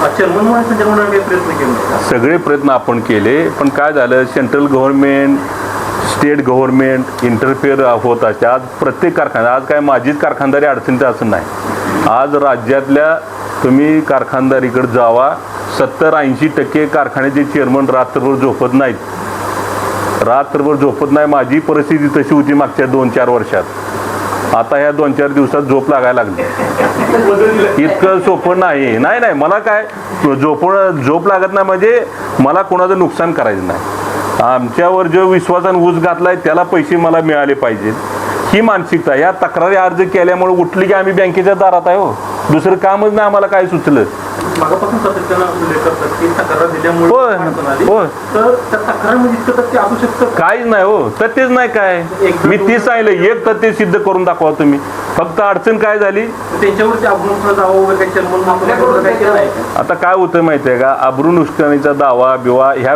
Chairman म्हणून संजय मंडळ काही प्रयत्न केले नाही का? सगळे प्रयत्न आपण केले, पण काय झालं, central government state government interfere होत असते. आज प्रत्येक कारखाना, आज काय माझीच कारखानदारी अडचणीत असं नाही. आज राज्यातल्या तुम्ही कारखानदारीकडे जावा, 70-80% कारखान्याचे चेअरमन रात्रभर झोपत नाहीत. रात्रभर झोपत नाही. माझी परिस्थिती तशी होती मागच्या 2-4 वर्षात. आता ह्या 2-4 दिवसात झोप लागायला लागली. इतकं सोपं नाही. नाही मला काय झोप लागत नाही म्हणजे मला कोणाचं नुकसान करायचं नाही. आमच्यावर जो विश्वासाने ऊस घातलाय त्याला पैसे मला मिळाले पाहिजेत, ही मानसिकता. या तक्रारी अर्ज केल्यामुळे उठली की आम्ही बँकेच्या दारात आहे. हो, दुसरं कामच नाही आम्हाला काय सुचलं. मागापासून सातत्यानं उल्लेख करतात की तक्रार दिल्यामुळे होय. तर त्या तक्रारमध्ये इतकं तथ्य असू शकतं? काहीच नाही हो, तथ्यच नाही. काय मी तीच सांगितलं, एक तथ्य सिद्ध करून दाखवा तुम्ही. फक्त अडचण काय झाली, त्यांच्यावरती अब्रू दावा वगैरे काही चेअरमन काय केलं नाही? आता काय होतं माहिती आहे का, अब्रू नुकसानीचा दावा बिवा ह्या